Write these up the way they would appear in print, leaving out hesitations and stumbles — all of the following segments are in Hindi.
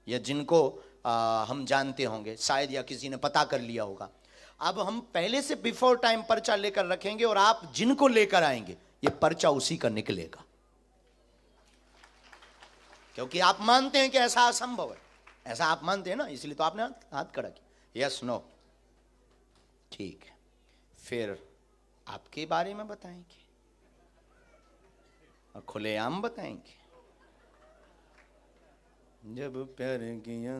या जिनको हम जानते होंगे शायद, या किसी ने पता कर लिया होगा। अब हम पहले से बिफोर टाइम पर्चा लेकर रखेंगे और आप जिनको लेकर आएंगे ये पर्चा उसी का निकलेगा, क्योंकि आप मानते हैं कि ऐसा असंभव है। ऐसा आप मानते हैं ना, इसलिए तो आपने हाथ खड़ा किया। यस नो, ठीक है। फिर आपके बारे में बताएंगे और खुलेआम बताएंगे। जब प्यार किया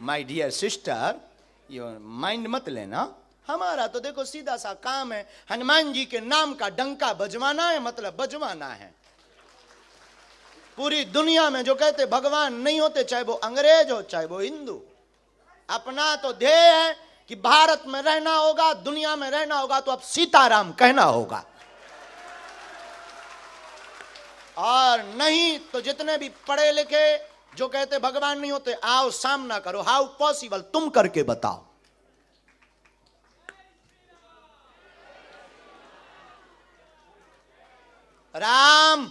माय डियर सिस्टर, ये माइंड मत लेना। हमारा तो देखो सीधा सा काम है, हनुमान जी के नाम का डंका बजवाना है, मतलब बजवाना है। पूरी दुनिया में जो कहते भगवान नहीं होते, चाहे वो अंग्रेज हो चाहे वो हिंदू, अपना तो ध्येय है कि भारत में रहना होगा, दुनिया में रहना होगा, तो अब सीताराम कहना होगा। और नहीं तो जितने भी पढ़े लिखे जो कहते भगवान नहीं होते, आओ सामना करो। हाउ पॉसिबल, तुम करके बताओ। राम,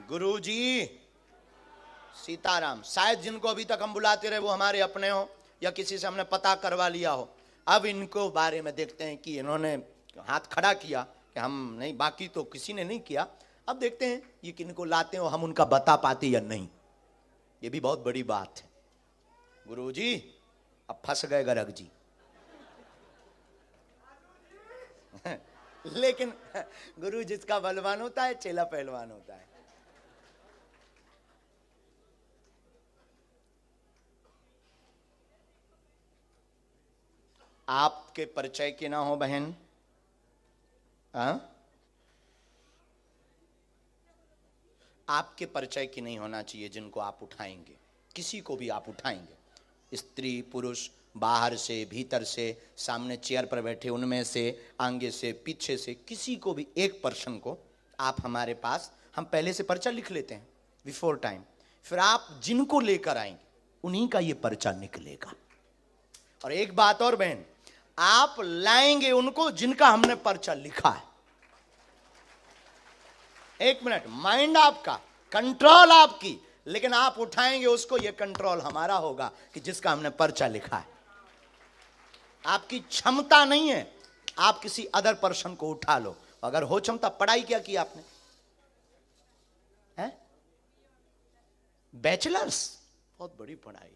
गुरुजी, सीताराम। शायद जिनको अभी तक हम बुलाते रहे वो हमारे अपने हो या किसी से हमने पता करवा लिया हो। अब इनको बारे में देखते हैं कि इन्होंने हाथ खड़ा किया कि हम नहीं, बाकी तो किसी ने नहीं किया। अब देखते हैं ये किनको लाते हो, हम उनका बता पाते या नहीं, ये भी बहुत बड़ी बात है। गुरुजी अब फंस गए गर्ग जी। लेकिन गुरु जिसका बलवान होता है चेला पहलवान होता है। आपके परिचय के ना हो बहन, आपके परिचय की नहीं होना चाहिए जिनको आप उठाएंगे। किसी को भी आप उठाएंगे, स्त्री पुरुष, बाहर से भीतर से, सामने चेयर पर बैठे उनमें से, आगे से पीछे से, किसी को भी एक पर्सन को आप हमारे पास, हम पहले से पर्चा लिख लेते हैं बिफोर टाइम। फिर आप जिनको लेकर आएंगे उन्हीं का ये पर्चा निकलेगा। और एक बात और बहन, आप लाएंगे उनको जिनका हमने पर्चा लिखा है। एक मिनट, माइंड आपका, कंट्रोल आपकी, लेकिन आप उठाएंगे उसको, यह कंट्रोल हमारा होगा कि जिसका हमने पर्चा लिखा है। आपकी क्षमता नहीं है, आप किसी अदर पर्सन को उठा लो। अगर हो क्षमता, पढ़ाई क्या की आपने? है बैचलर्स, बहुत बड़ी पढ़ाई।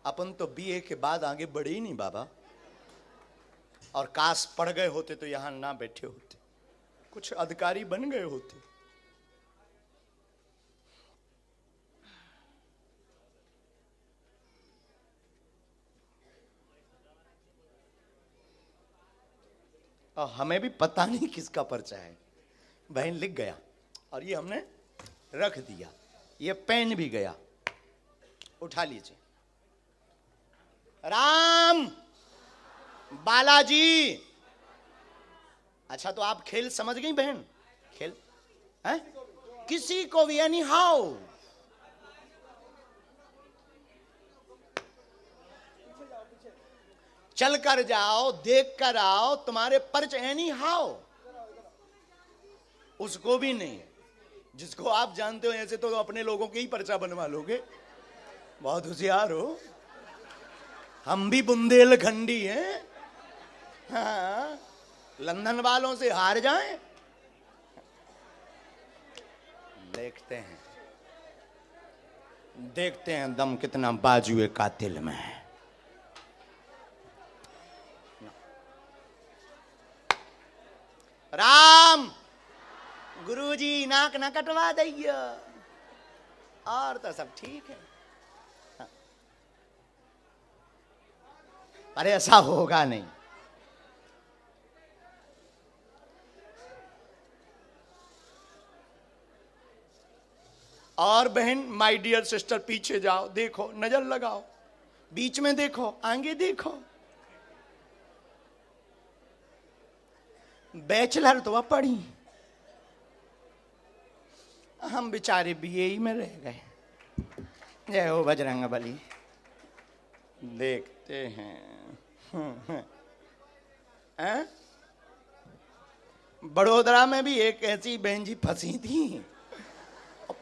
अपन तो बीए के बाद आगे बढ़े ही नहीं बाबा। और काश पढ़ गए होते तो यहां ना बैठे होते, कुछ अधिकारी बन गए होते। और हमें भी पता नहीं किसका पर्चा है। बहन लिख गया और ये हमने रख दिया, ये पेन भी गया। उठा लीजिए। राम, बालाजी। अच्छा तो आप खेल समझ गई बहन? खेल है किसी को भी, एनी हाउ। चल कर जाओ, देख कर आओ, तुम्हारे पर्च एनी हाउ। उसको भी नहीं, जिसको आप जानते हो ऐसे तो अपने लोगों के ही पर्चा बनवा लोगे। बहुत होशियार हो। हम भी बुंदेलखंडी हैं। हाँ, लंदन वालों से हार जाएं। देखते हैं दम कितना बाजुए कातिल में है। राम, गुरुजी नाक ना कटवा दइए, और तो सब ठीक है। अरे ऐसा होगा नहीं। और बहन, माय डियर सिस्टर, पीछे जाओ, देखो, नजर लगाओ, बीच में देखो, आगे देखो। बैचलर तो पढ़ी, हम बेचारे बीए में रह गए। जय हो बजरंग बली। देखते हैं। बड़ोदरा में भी एक ऐसी बहन जी फंसी थी,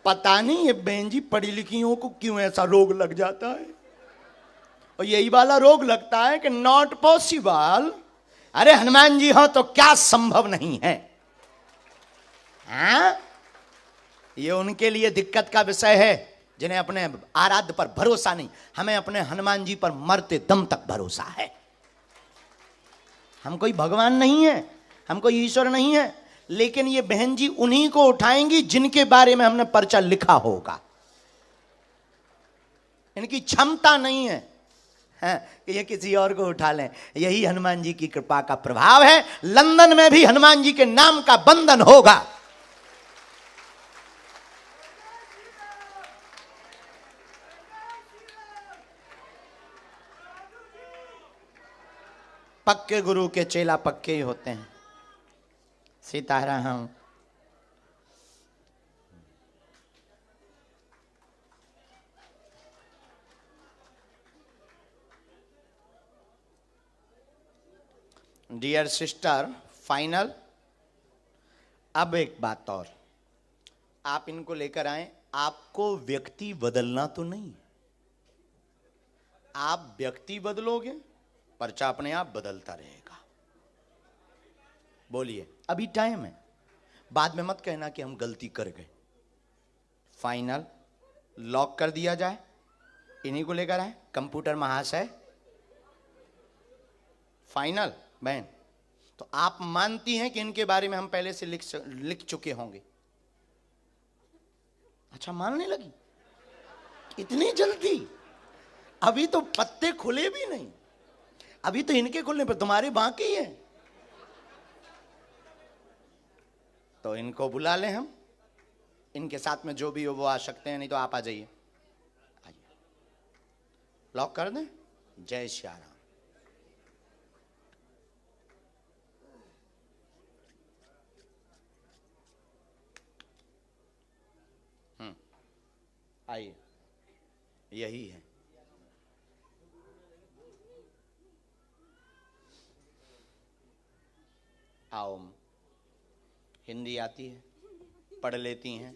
पता नहीं ये बहन जी पढ़ी लिखियों को क्यों ऐसा रोग लग जाता है, और यही वाला रोग लगता है कि नॉट पॉसिबल। अरे हनुमान जी हो तो क्या संभव नहीं है? हाँ? ये उनके लिए दिक्कत का विषय है जिन्हें अपने आराध्य पर भरोसा नहीं। हमें अपने हनुमान जी पर मरते दम तक भरोसा है। हम कोई भगवान नहीं है, हम कोई ईश्वर नहीं है, लेकिन ये बहन जी उन्हीं को उठाएंगी जिनके बारे में हमने पर्चा लिखा होगा। इनकी क्षमता नहीं है कि ये किसी और को उठा लें। यही हनुमान जी की कृपा का प्रभाव है। लंदन में भी हनुमान जी के नाम का बंधन होगा। पक्के गुरु के चेला पक्के ही होते हैं। सीताराम। Dear sister, final. अब एक बात और, आप इनको लेकर आए, आपको व्यक्ति बदलना तो नहीं। आप व्यक्ति बदलोगे, पर्चा अपने आप बदलता रहेगा। बोलिए, अभी टाइम है, बाद में मत कहना कि हम गलती कर गए। फाइनल लॉक कर दिया जाए, इन्हीं को लेकर आए कंप्यूटर महाशय। फाइनल बहन, तो आप मानती हैं कि इनके बारे में हम पहले से लिख चुके होंगे? अच्छा, मानने लगी इतनी जल्दी? अभी तो पत्ते खुले भी नहीं, अभी तो इनके खुलने पर तुम्हारे बाकी है। तो इनको बुला लें हम, इनके साथ में जो भी हो वो आ सकते हैं, नहीं तो आप आ जाइए। आइए, लॉक कर दें। जय श्री राम। आइए, यही है। आओ, हिंदी आती है, पढ़ लेती हैं,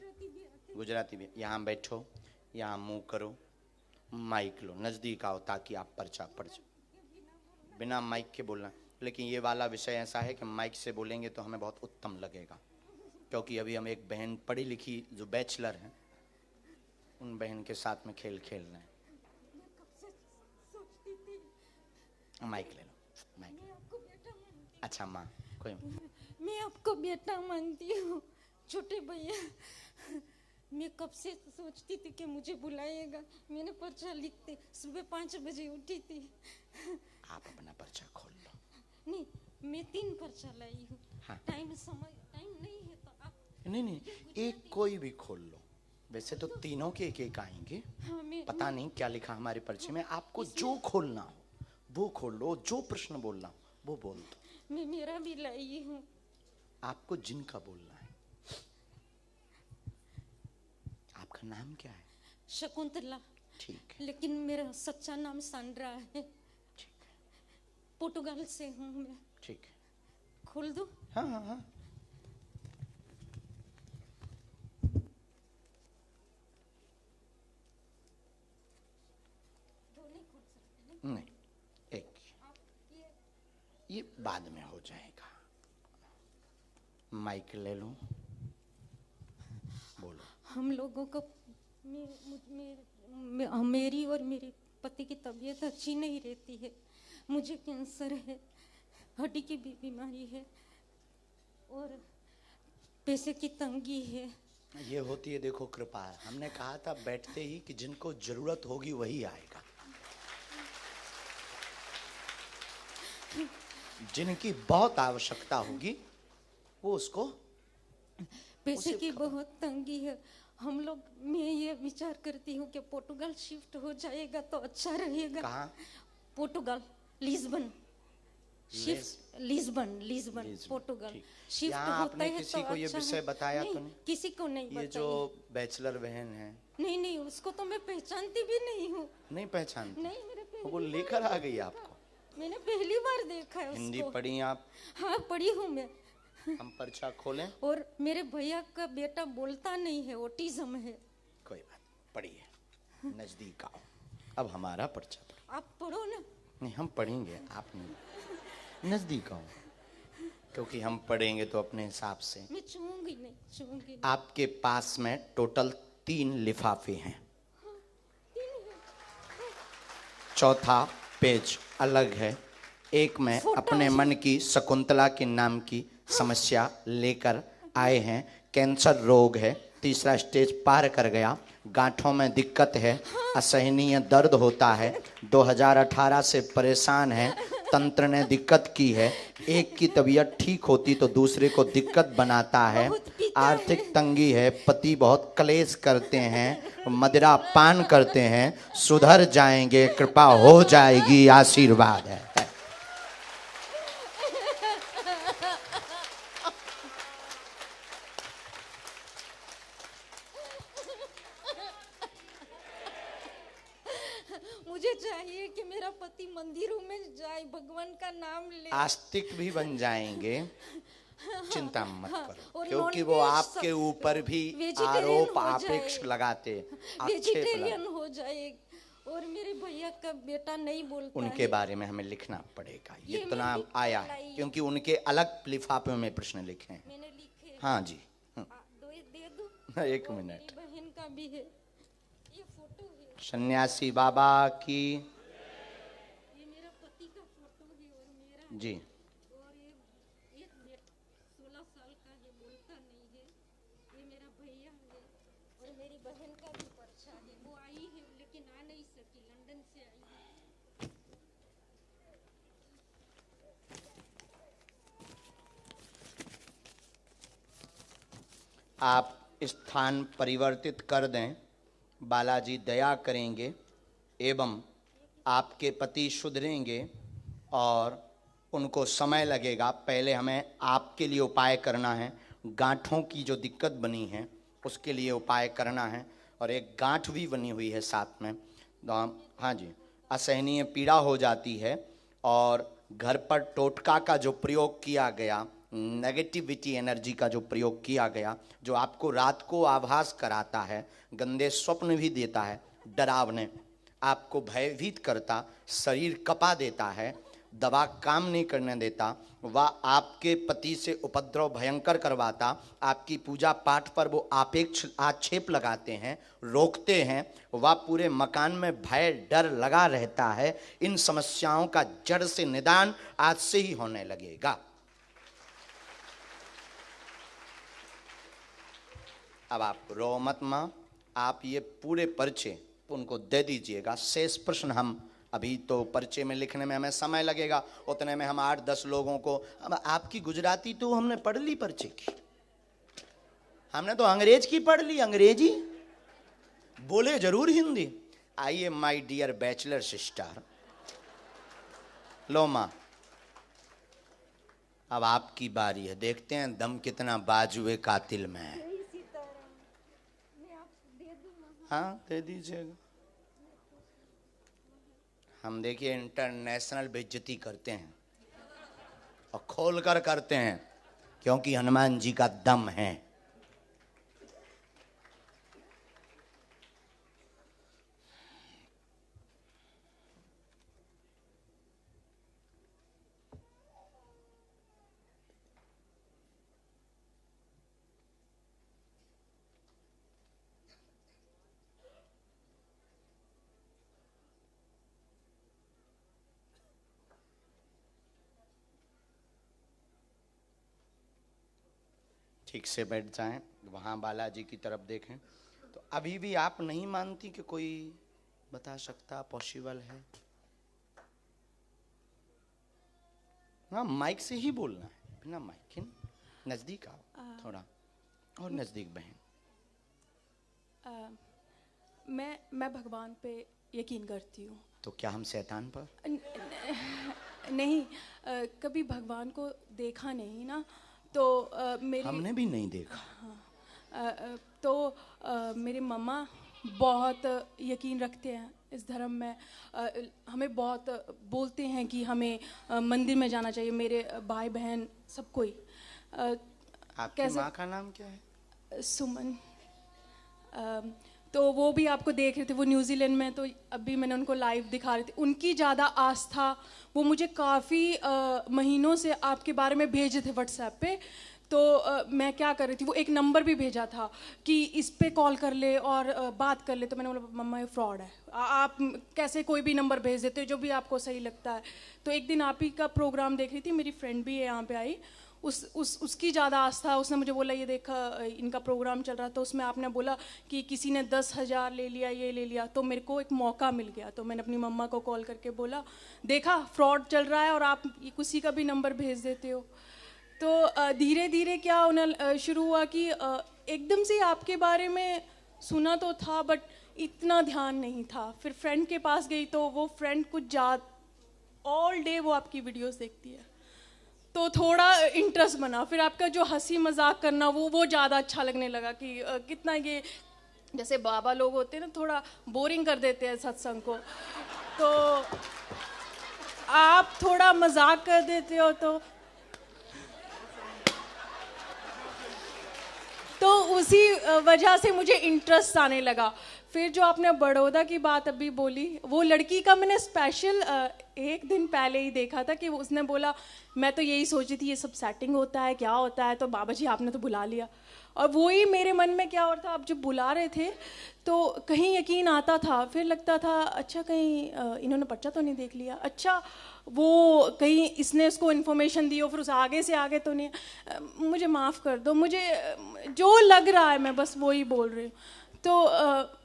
गुजराती भी। यहाँ बैठो, यहाँ मुंह करो, माइक लो, नज़दीक आओ ताकि आप पर्चा पढ़ जाओ। बिना माइक के बोलना, लेकिन ये वाला विषय ऐसा है कि माइक से बोलेंगे तो हमें बहुत उत्तम लगेगा, क्योंकि अभी हम एक बहन पढ़ी लिखी जो बैचलर हैं, उन बहन के साथ में खेल खेलना है। माइक ले लो, माइक। अच्छा माँ, कोई मैं आपको बेटा मानती हूँ छोटे भैया। मैं कब से सोचती थी कि मुझे बुलाएगा। मैंने पर्चा लिखते सुबह 5 बजे उठी थी। आप अपना पर्चा खोल लो। नहीं, मैं 3 पर्चा लाई हूँ। हाँ। टाइम नहीं है तो आप नहीं, एक कोई भी खोल लो। वैसे तो तीनों के एक आएंगे। हाँ, पता नहीं क्या लिखा हमारे पर्चे में। आपको जो खोलना हो वो खोल लो, जो प्रश्न बोलना हो वो बोल दो। मैं मेरा भी लाई हूँ। आपको जिनका बोलना है। आपका नाम क्या है? शकुंतला। ठीक है। लेकिन मेरा सच्चा नाम सांड्रा है। ठीक है। पोर्टुगाल से हूँ मैं। ठीक है। खोल दो। हाँ हाँ हाँ। नहीं, एक ये बाद में हो जाएगा। माइक ले लो, बोलो। हम लोगों को मेरी और मेरे पति की तबीयत अच्छी नहीं रहती है। मुझे कैंसर है, हड्डी की भी बीमारी है और पैसे की तंगी है। ये होती है, देखो कृपा है। हमने कहा था बैठते ही कि जिनको जरूरत होगी वही आएगा। जिनकी बहुत आवश्यकता होगी वो उसको पैसे की बहुत तंगी है। हम लोग, मैं ये विचार करती हूँ कि पोर्टुगाल शिफ्ट हो जाएगा तो अच्छा रहेगा। कहाँ? पोर्टुगाल, लिस्बन। शिफ्ट लिस्बन पोर्टुगाल शिफ्ट होता है किसी तो को ये अच्छा विषय है। बताया नहीं, तो नहीं? किसी को नहीं ये बताया। जो बैचलर बहन है, नहीं, उसको तो मैं पहचानती भी नहीं हूँ। नहीं पहचानती? नहीं, मेरे वो लेकर आ गई आपको? मैंने पहली बार देखा है हिंदी उसको। पढ़ी आप? हाँ, पढ़ी हूँ मैं। हम पर्चा खोलें? और मेरे भैया का बेटा बोलता नहीं है, ऑटिज्म है। कोई बात, पढ़िए, नजदीक आओ। अब हमारा पर्चा पढ़ो। आप पढ़ो ना। नहीं, हम पढ़ेंगे, आप नहीं। नजदीक आओ, क्योंकि हम पढ़ेंगे तो अपने हिसाब से। मैं छूंगी नहीं। आपके पास में टोटल 3 लिफाफे हैं। चौथा पेज अलग है। एक में अपने मन की शकुंतला के नाम की समस्या लेकर आए हैं। कैंसर रोग है, तीसरा स्टेज पार कर गया। गांठों में दिक्कत है, असहनीय दर्द होता है, 2018 से परेशान है, तंत्र ने दिक्कत की है। एक की तबीयत ठीक होती तो दूसरे को दिक्कत बनाता है। आर्थिक तंगी है, पति बहुत क्लेश करते हैं, मदिरा पान करते हैं। सुधर जाएंगे, कृपा हो जाएगी, आशीर्वाद है। मुझे चाहिए कि मेरा पति मंदिरों में जाए, भगवान का नाम ले। आस्तिक भी बन जाएंगे, चिंता मत करो, और क्योंकि वो आपके ऊपर भी आरोप आपेक्ष लगाते, वेजिटेरियन हो जाए। और मेरे भैया का बेटा नहीं बोलता उनके है। बारे में हमें लिखना पड़ेगा, ये इतना आया है, क्योंकि उनके अलग लिफाफे में प्रश्न लिखे हैं। मैंने लिखे। हाँ जी, दे दो। एक और मिनट। मेरी बहन का भी है, ये फोटो है। सन्यासी बाबा की ये मेरा पति का फोटो है और मेरा जी। और ये 16 साल का है, बोलता नहीं है। ये मेरा भैया है और मेरी बहन का भी पर्चा है। वो आई है लेकिन आ नहीं सकी, लंदन से आई है। आप स्थान परिवर्तित कर दें, बालाजी दया करेंगे एवं आपके पति सुधरेंगे और उनको समय लगेगा। पहले हमें आपके लिए उपाय करना है। गांठों की जो दिक्कत बनी है उसके लिए उपाय करना है, और एक गांठ भी बनी हुई है साथ में। हाँ जी, असहनीय पीड़ा हो जाती है, और घर पर टोटका का जो प्रयोग किया गया, नेगेटिविटी एनर्जी का जो प्रयोग किया गया, जो आपको रात को आभास कराता है, गंदे स्वप्न भी देता है, डरावने, आपको भयभीत करता, शरीर कपा देता है, दवा काम नहीं करने देता, वह आपके पति से उपद्रव भयंकर करवाता, आपकी पूजा पाठ पर वो आपेक्ष आक्षेप लगाते हैं, रोकते हैं, वह पूरे मकान में भय डर लगा रहता है। इन समस्याओं का जड़ से निदान आज से ही होने लगेगा। अब आप रो मत मां, आप ये पूरे पर्चे उनको दे दीजिएगा। शेष प्रश्न हम अभी तो पर्चे में लिखने में हमें समय लगेगा, उतने में हम 8-10 लोगों को। अब आपकी गुजराती तो हमने पढ़ ली पर्चे की, हमने तो अंग्रेज की पढ़ ली, अंग्रेजी बोले जरूर हिंदी। आइए माय डियर बैचलर सिस्टर, लो मां, अब आपकी बारी है। देखते हैं दम कितना बाजुए कातिल में है। हाँ, दे दीजिएगा। हम देखिए इंटरनेशनल बेइज्जती करते हैं और खोल कर करते हैं, क्योंकि हनुमान जी का दम है। ठीक से बैठ जाएं, वहाँ बालाजी की तरफ देखें। तो अभी भी आप नहीं मानती कि कोई बता सकता पॉसिबल है? हाँ, माइक से ही बोलना है, बिना माइक के। नज़दीक आओ थोड़ा, और नज़दीक बहन। मैं भगवान पे यकीन करती हूँ। तो क्या हम शैतान पर? नहीं, कभी भगवान को देखा नहीं ना, तो मेरी हमने भी नहीं देखा। तो मेरे मम्मा बहुत यकीन रखते हैं इस धर्म में। हमें बहुत बोलते हैं कि हमें मंदिर में जाना चाहिए, मेरे भाई बहन सब कोई। आपकी कैसे? माँ का नाम क्या है? सुमन। तो वो भी आपको देख रहे थे, वो न्यूजीलैंड में, तो अभी मैंने उनको लाइव दिखा रही थी। उनकी ज़्यादा आस्था, वो मुझे काफ़ी महीनों से आपके बारे में भेजे थे व्हाट्सएप पे। तो मैं क्या कर रही थी, वो एक नंबर भी भेजा था कि इस पे कॉल कर ले और बात कर ले। तो मैंने बोला मम्मा ये फ्रॉड है, आप कैसे कोई भी नंबर भेज देते हो जो भी आपको सही लगता है। तो एक दिन आप ही का प्रोग्राम देख रही थी, मेरी फ्रेंड भी है यहाँ पे आई, उसकी ज़्यादा आस्था। उसने मुझे बोला ये देखा इनका प्रोग्राम चल रहा, तो उसमें आपने बोला कि किसी ने 10,000 ले लिया, ये ले लिया। तो मेरे को एक मौका मिल गया, तो मैंने अपनी मम्मा को कॉल करके बोला देखा फ्रॉड चल रहा है और आप किसी का भी नंबर भेज देते हो। तो धीरे धीरे क्या उन्हें शुरू हुआ कि एकदम से आपके बारे में सुना तो था बट इतना ध्यान नहीं था। फिर फ्रेंड के पास गई तो वो फ्रेंड कुछ ऑल डे वो आपकी वीडियोस देखती है, तो थोड़ा इंटरेस्ट बना। फिर आपका जो हंसी मजाक करना वो ज़्यादा अच्छा लगने लगा कि कितना ये जैसे बाबा लोग होते हैं ना, थोड़ा बोरिंग कर देते हैं सत्संग को, तो आप थोड़ा मजाक कर देते हो तो उसी वजह से मुझे इंटरेस्ट आने लगा। फिर जो आपने बड़ौदा की बात अभी बोली, वो लड़की का मैंने स्पेशल एक दिन पहले ही देखा था कि उसने बोला मैं तो यही सोची थी ये सब सेटिंग होता है, क्या होता है, तो बाबा जी आपने तो बुला लिया। और वही मेरे मन में क्या हो रहा था, आप जब बुला रहे थे तो कहीं यकीन आता था, फिर लगता था अच्छा कहीं इन्होंने पर्चा तो नहीं देख लिया, अच्छा वो कहीं इसने उसको इन्फॉर्मेशन दी हो, फिर उस आगे से आगे तो नहीं। मुझे माफ़ कर दो, मुझे जो लग रहा है मैं बस वही बोल रही हूँ। तो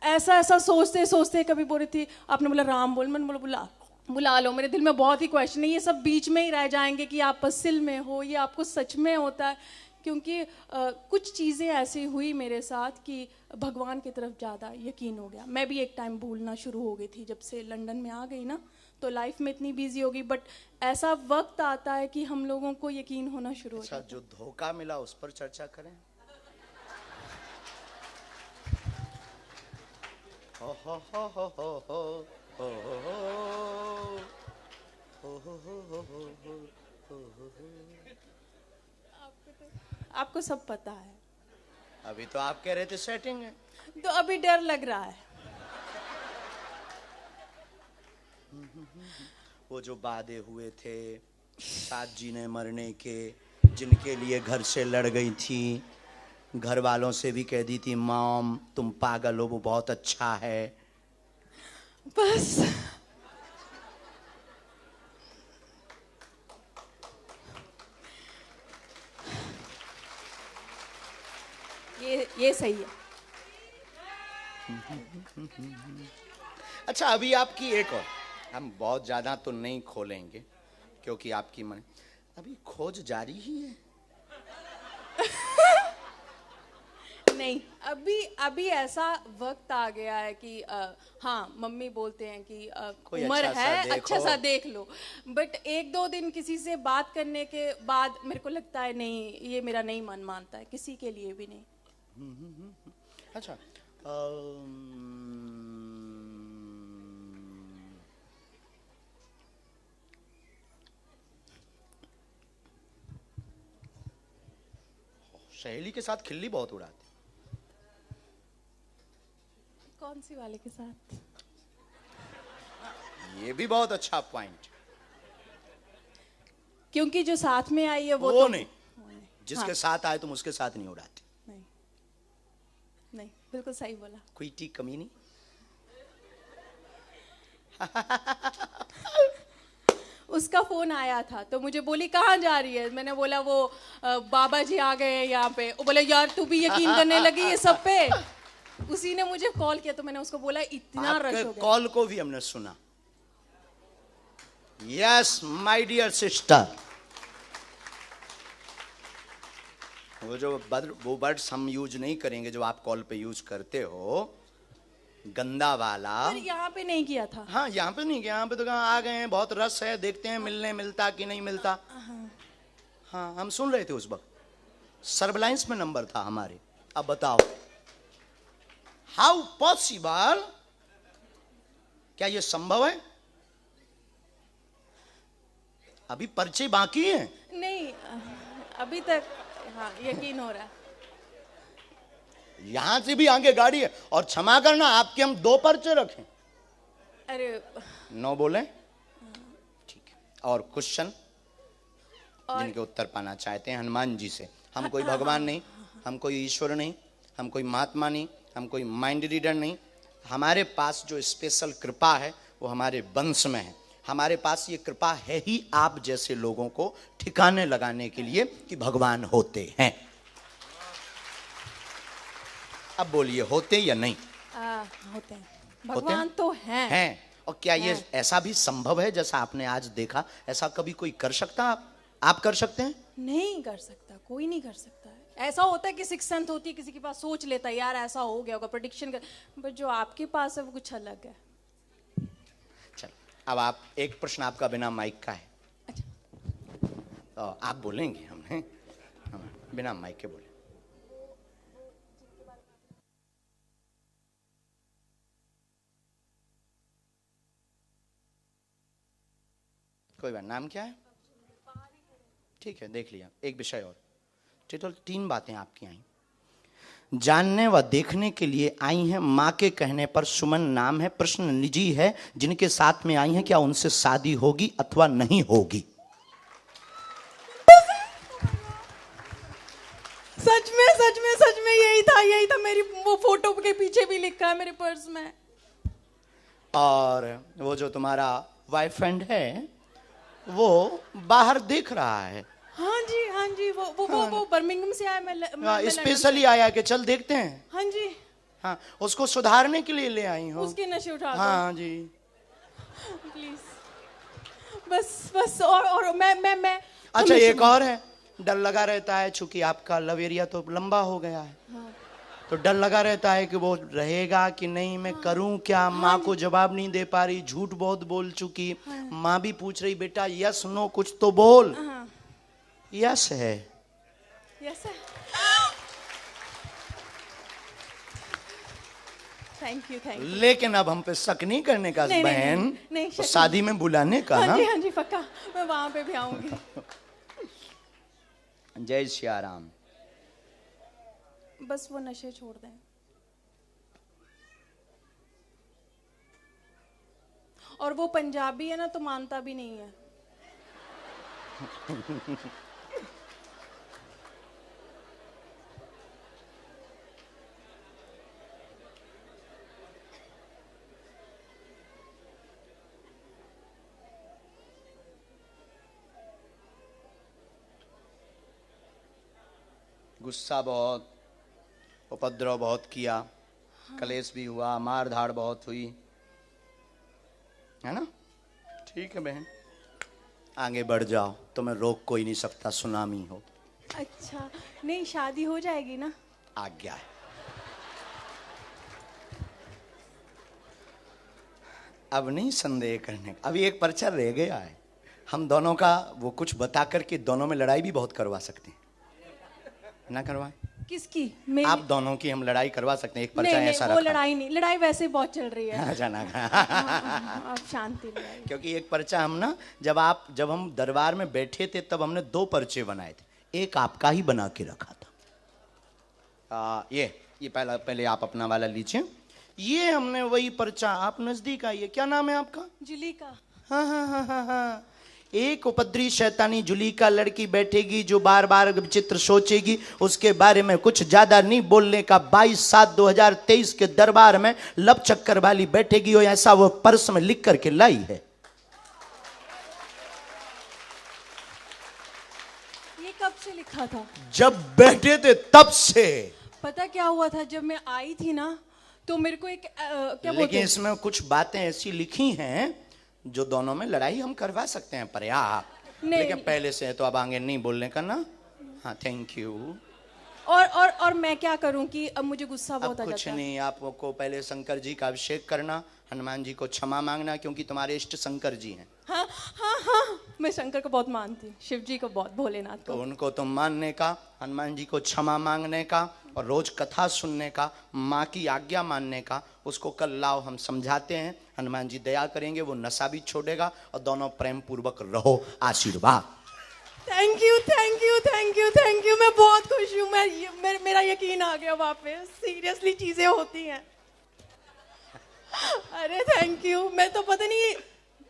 ऐसा सोचते सोचते कभी बोल रही थी, आपने बोला राम बोल, मैंने बोला बुला लो। मेरे दिल में बहुत ही क्वेश्चन है, ये सब बीच में ही रह जाएंगे कि आप पसिल में हो, ये आपको सच में होता है, क्योंकि कुछ चीज़ें ऐसी हुई मेरे साथ कि भगवान की तरफ ज़्यादा यकीन हो गया। मैं भी एक टाइम भूलना शुरू हो गई थी, जब से लंदन में आ गई ना तो लाइफ में इतनी बिजी हो गई, बट ऐसा वक्त आता है कि हम लोगों को यकीन होना शुरू हो जाता है। जो धोखा मिला उस पर चर्चा करें। हो हो हो हो हो हो हो आपको सब पता है। अभी तो आप कह रहे थे सेटिंग है, तो अभी डर लग रहा है। वो जो वादे हुए थे साथ जीने मरने के, जिनके लिए घर से लड़ गई थी, घर वालों से भी कह दी थी मॉम तुम पागल हो, वो बहुत अच्छा है, बस ये सही है। अच्छा अभी आपकी एक और, हम बहुत ज्यादा तो नहीं खोलेंगे क्योंकि आपकी मन, अभी खोज जारी ही है। नहीं, अभी ऐसा वक्त आ गया है कि हाँ मम्मी बोलते हैं कि उम्र है अच्छा सा देख लो, बट एक दो दिन किसी से बात करने के बाद मेरे को लगता है नहीं, ये मेरा नहीं मन मानता है, किसी के लिए भी नहीं। अच्छा सहेली के साथ खिल्ली बहुत उड़ाती। कौन सी वाले के साथ? ये भी बहुत अच्छा पॉइंट, क्योंकि जो साथ में आई है वो तो नहीं, जिसके हाँ। साथ आए तुम उसके साथ नहीं उड़ाती। नहीं बिल्कुल सही बोला। कोई टीक कमी नहीं। उसका फोन आया था तो मुझे बोली कहाँ जा रही है, मैंने बोला वो बाबा जी आ गए हैं यहाँ पे। वो बोले यार तू भी यकीन करने लगी ये सब पे। उसी ने मुझे कॉल किया तो मैंने उसको बोला इतना रश हो गया। कॉल को भी हमने सुना। यस माय डियर सिस्टर, वो वर्ड्स हम यूज नहीं करेंगे जो आप कॉल पे यूज करते हो, गंदा वाला। यहाँ पे नहीं किया था। हाँ यहाँ पे नहीं किया, यहाँ पे तो कहाँ आ गए हैं, बहुत रस है, देखते हैं मिलने मिलता कि नहीं मिलता। हाँ हम सुन रहे थे उस वक्त, सर्वलाइंस में नंबर था हमारे। अब बताओ हाउ पॉसिबल, क्या ये संभव है? अभी पर्चे बाकी हैं। नहीं अभी तक हाँ यकीन हो रहा है। यहां से भी आगे गाड़ी है। और क्षमा करना, आपके हम 2 पर्चे रखें। अरे 9 बोले, ठीक है। और क्वेश्चन जिनके उत्तर पाना चाहते हैं हनुमान जी से। हम कोई भगवान नहीं, हम कोई ईश्वर नहीं, हम कोई महात्मा नहीं, हम कोई माइंड रीडर नहीं। हमारे पास जो स्पेशल कृपा है वो हमारे वंश में है। हमारे पास ये कृपा है ही आप जैसे लोगों को ठिकाने लगाने के लिए कि भगवान होते हैं। अब बोलिए, होते या नहीं? होते हैं, भगवान तो हैं। और क्या ये ऐसा भी संभव है जैसा आपने आज देखा? ऐसा कभी कोई कर सकता? आप कर सकते हैं? नहीं कर सकता, कोई नहीं कर सकता है। ऐसा होता है कि सिक्स सेंथ होती है, किसी के पास सोच लेता है यार ऐसा हो गया होगा, प्रेडिक्शन कर, बट जो आपके पास है वो कुछ अलग है। चल, अब आप एक प्रश्न आपका बिना माइक का है। अच्छा, तो आप बोलेंगे, हमने बिना माइक के बोले। कोई बात, नाम क्या है? ठीक है, देख लिया। एक विषय और, टोटल 3 बातें आपकी आई। जानने व देखने के लिए आई हैं। माँ के कहने पर सुमन नाम है। प्रश्न निजी है। जिनके साथ में आई हैं, क्या उनसे शादी होगी अथवा नहीं होगी? सच में यही था। मेरी वो फोटो के पीछे भी लिखा है मेरे पर्स में। और वो जो तुम्हारा बॉयफ्रेंड है वो बाहर देख रहा है। हाँ जी, वो बर्मिंघम से आया। मैं स्पेशली आया कि चल देखते हैं। हाँ जी, हाँ, उसको सुधारने के लिए ले आई हो। उसके नशे उठा दो। हाँ जी, प्लीज। बस और मैं अच्छा एक और है। डर लगा रहता है, चूंकि आपका लव एरिया तो लंबा हो गया है। हाँ। तो डर लगा रहता है कि वो रहेगा कि नहीं, मैं करूं क्या? माँ को जवाब नहीं दे पा रही, झूठ बहुत बोल चुकी। माँ भी पूछ रही, बेटा यस नो कुछ तो बोल। यस है। यस है। Thank you. लेकिन अब हम पे शक नहीं करने का बहन, नहीं, तो शादी में बुलाने का ना। हाँ जी पक्का, मैं वहां पे भी आऊंगी। जय श्री राम। बस वो नशे छोड़ दें। और वो पंजाबी है ना, तो मानता भी नहीं है। गुस्सा बहुत, उपद्रव बहुत किया। हाँ। कलेश भी हुआ, मार धाड़ बहुत हुई, है ना? ठीक है बहन, आगे बढ़ जाओ, तुम्हें रोक कोई नहीं सकता, सुनामी हो। अच्छा, नहीं शादी हो जाएगी ना? आज्ञा है। अब नहीं संदेह करने, अभी एक पर्चा रह गया है। हम दोनों का वो कुछ बता करके दोनों में लड़ाई भी बहुत करवा सकते हैं। ना करवाएं? किसकी? आप दोनों की हम लड़ाई करवा सकते हैं। एक पर्चा ऐसा रखा। वो लड़ाई नहीं, लड़ाई वैसे बहुत चल रही है। अच्छा ना। आप शांति रहिए। क्योंकि एक पर्चा हम ना, जब हम दरबार में बैठे थे तब हमने 2 पर्चे बनाए थे। एक आपका ही बना के रखा था। ये पहले आप अपना वाला लीजिए। ये हमने वही पर्चा, आप नजदीक आइए। क्या नाम है आपका? जुलीका। हाँ। एक उपद्री शैतानी जुलीका लड़की बैठेगी जो बार बार विचित्र सोचेगी, उसके बारे में कुछ ज्यादा नहीं बोलने का। 22/7/2023 के दरबार में लब चक्कर वाली बैठेगी, और ऐसा वो पर्स में लिख करके लाई है। ये कब से लिखा था? जब बैठे थे तब से। पता क्या हुआ था, जब मैं आई थी ना तो मेरे को एक क्या बोलते लेकिन इसमें कुछ बातें ऐसी लिखी हैं जो दोनों में लड़ाई हम करवा सकते हैं पर्याप्त। लेकिन पहले से है तो अब आगे नहीं बोलने का ना। हाँ, थैंक यू। और मैं क्या करूं कि अब मुझे गुस्सा बहुत आ जाता है। कुछ नहीं, आपको पहले शंकर जी का अभिषेक करना, हनुमान जी को क्षमा मांगना, क्योंकि तुम्हारे इष्ट शंकर जी हैं। हाँ, मैं शंकर को बहुत मानती हूँ, शिव जी को बहुत, भोलेनाथ को। तो उनको तुम मानने का, हनुमान जी को क्षमा मांगने का, और रोज कथा सुनने का, माँ की आज्ञा मानने का। उसको कल लाओ, हम समझाते हैं, हनुमान जी दया करेंगे, वो नशा भी छोड़ेगा और दोनों प्रेम पूर्वक रहो। आशीर्वाद। Thank you thank you thank you thank you, मैं बहुत खुश हूँ। मेरा यकीन आ गया वापस, सीरियसली चीजें होती हैं। अरे थैंक यू, मैं तो पता नहीं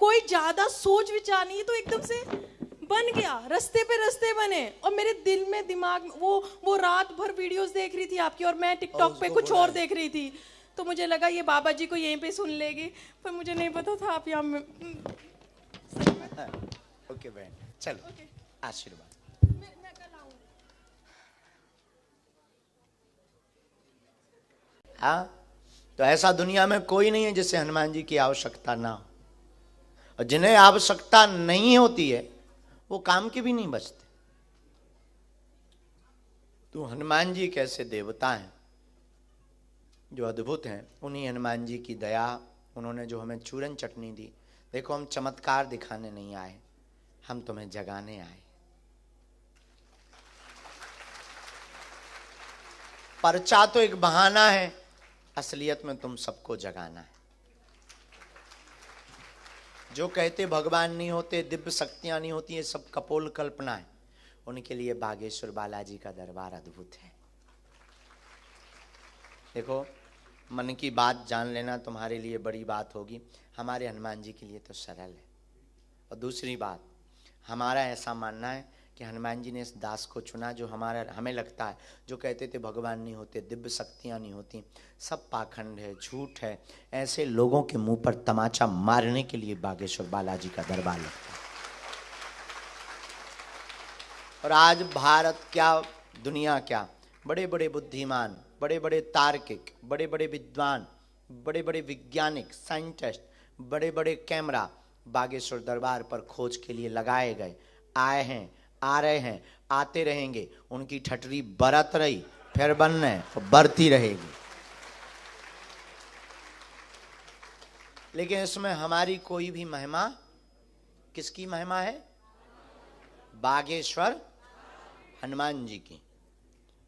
कोई ज्यादा सोच विचार नहीं, तो एकदम से बन गया, रास्ते पे रास्ते बने। और मेरे दिल में दिमाग में वो रात भर वीडियोस देख रही थी आपकी, और मैं टिकटॉक पे कुछ और देख रही थी, तो मुझे लगा ये बाबा जी को यहीं पे सुन लेगी, पर मुझे नहीं पता था आप यहाँ में। ओके बहन, चलो आशीर्वाद। मैं कल आऊंगी। हाँ, तो ऐसा दुनिया में कोई नहीं है जिसे हनुमान जी की आवश्यकता ना हो, और जिन्हें आवश्यकता नहीं होती है वो काम के भी नहीं बचते। तो हनुमान जी कैसे देवता हैं जो अद्भुत हैं, उन्हीं हनुमान जी की दया, उन्होंने जो हमें चूरन चटनी दी। देखो, हम चमत्कार दिखाने नहीं आए, हम तुम्हें जगाने आए। पर्चा तो एक बहाना है, असलियत में तुम सबको जगाना है। जो कहते भगवान नहीं होते, दिव्य शक्तियां नहीं होती, ये सब कपोल कल्पना है। उनके लिए बागेश्वर बालाजी का दरबार अद्भुत है। देखो, मन की बात जान लेना तुम्हारे लिए बड़ी बात होगी, हमारे हनुमान जी के लिए तो सरल है। और दूसरी बात, हमारा ऐसा मानना है कि हनुमान जी ने इस दास को चुना जो हमें लगता है, जो कहते थे भगवान नहीं होते, दिव्य शक्तियाँ नहीं होती, सब पाखंड है, झूठ है। ऐसे लोगों के मुंह पर तमाचा मारने के लिए बागेश्वर बालाजी का दरबार लगता है। और आज भारत क्या, दुनिया क्या, बड़े बड़े बुद्धिमान, बड़े बड़े तार्किक, बड़े बड़े विद्वान, बड़े बड़े वैज्ञानिक, साइंटिस्ट, बड़े बड़े कैमरा बागेश्वर दरबार पर खोज के लिए लगाए गए, आए हैं, आ रहे हैं, आते रहेंगे। उनकी ठटरी बरत रही, फिर बनने और बढ़ती रहेगी। लेकिन इसमें हमारी कोई भी महिमा, किसकी महिमा है? बागेश्वर हनुमान जी की।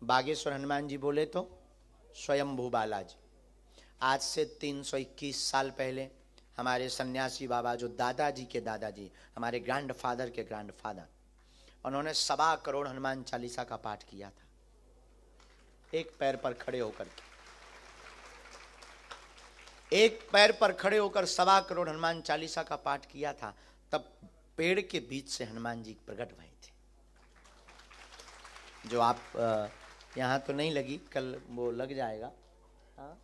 बागेश्वर हनुमान जी बोले तो स्वयंभू बालाजी। आज से 321 साल पहले हमारे सन्यासी बाबा, जो दादाजी के दादाजी, हमारे ग्रैंडफादर के ग्रैंडफादर, उन्होंने 1.25 करोड़ हनुमान चालीसा का पाठ किया था, एक पैर पर खड़े होकर के। एक पैर पर खड़े होकर 1.25 करोड़ हनुमान चालीसा का पाठ किया था। तब पेड़ के बीच से हनुमान जी प्रकट हुए थे। जो आप यहाँ तो नहीं लगी, कल वो लग जाएगा। हाँ,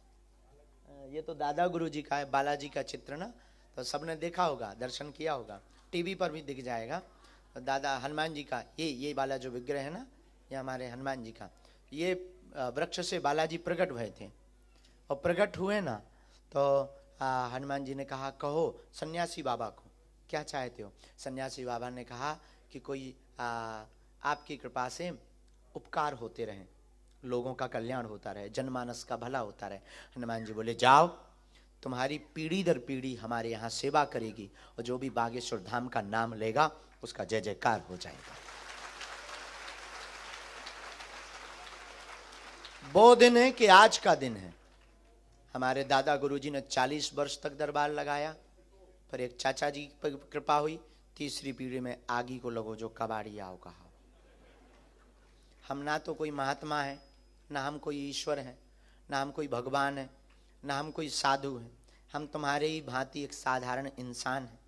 ये तो दादा गुरु जी का है, बालाजी का चित्र ना, तो सबने देखा होगा, दर्शन किया होगा, टीवी पर भी दिख जाएगा। दादा हनुमान जी का ये वाला जो विग्रह है ना, ये हमारे हनुमान जी का, ये वृक्ष से बालाजी प्रकट हुए थे। और प्रकट हुए ना, तो हनुमान जी ने कहा, कहो सन्यासी बाबा को क्या चाहते हो। सन्यासी बाबा ने कहा कि कोई आपकी कृपा से उपकार होते रहें, लोगों का कल्याण होता रहे, जनमानस का भला होता रहे। हनुमान जी बोले, जाओ, तुम्हारी पीढ़ी दर पीढ़ी हमारे यहाँ सेवा करेगी, और जो भी बागेश्वर धाम का नाम लेगा उसका जय जयकार हो जाएगा। वो दिन है कि आज का दिन है। हमारे दादा गुरुजी ने 40 वर्ष तक दरबार लगाया, पर एक चाचा जी पर कृपा हुई, तीसरी पीढ़ी में आगी को लगो जो कबाड़ी आओ कहा। हम ना तो कोई महात्मा है, ना हम कोई ईश्वर है, ना हम कोई भगवान है, ना हम कोई साधु है। हम तुम्हारे ही भांति एक साधारण इंसान हैं।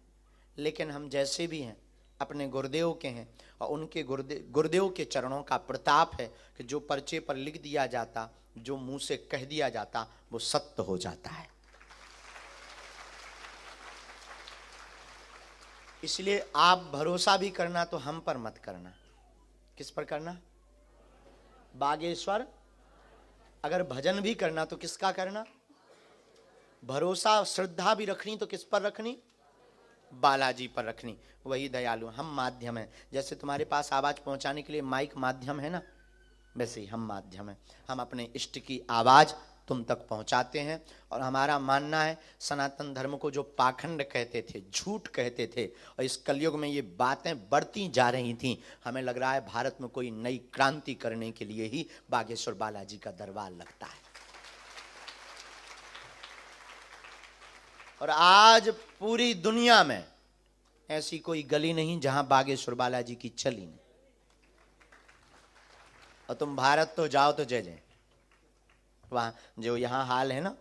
लेकिन हम जैसे भी हैं अपने गुरुदेव के हैं, और उनके गुरुदेव के चरणों का प्रताप है कि जो पर्चे पर लिख दिया जाता, जो मुंह से कह दिया जाता, वो सत्य हो जाता है। इसलिए आप भरोसा भी करना तो हम पर मत करना। किस पर करना? बागेश्वर। अगर भजन भी करना तो किसका करना? भरोसा श्रद्धा भी रखनी तो किस पर रखनी? बालाजी पर रखनी। वही दयालु। हम माध्यम हैं। जैसे तुम्हारे पास आवाज पहुंचाने के लिए माइक माध्यम है ना, वैसे ही हम माध्यम हैं। हम अपने इष्ट की आवाज तुम तक पहुंचाते हैं। और हमारा मानना है, सनातन धर्म को जो पाखंड कहते थे, झूठ कहते थे, और इस कलयुग में ये बातें बढ़ती जा रही थी, हमें लग रहा है भारत में कोई नई क्रांति करने के लिए ही बागेश्वर बालाजी का दरबार लगता है। और आज पूरी दुनिया में ऐसी कोई गली नहीं जहां बागेश्वर बालाजी की चली नहीं। और तुम भारत तो जाओ तो जय जय। वहां जो यहाँ हाल है ना,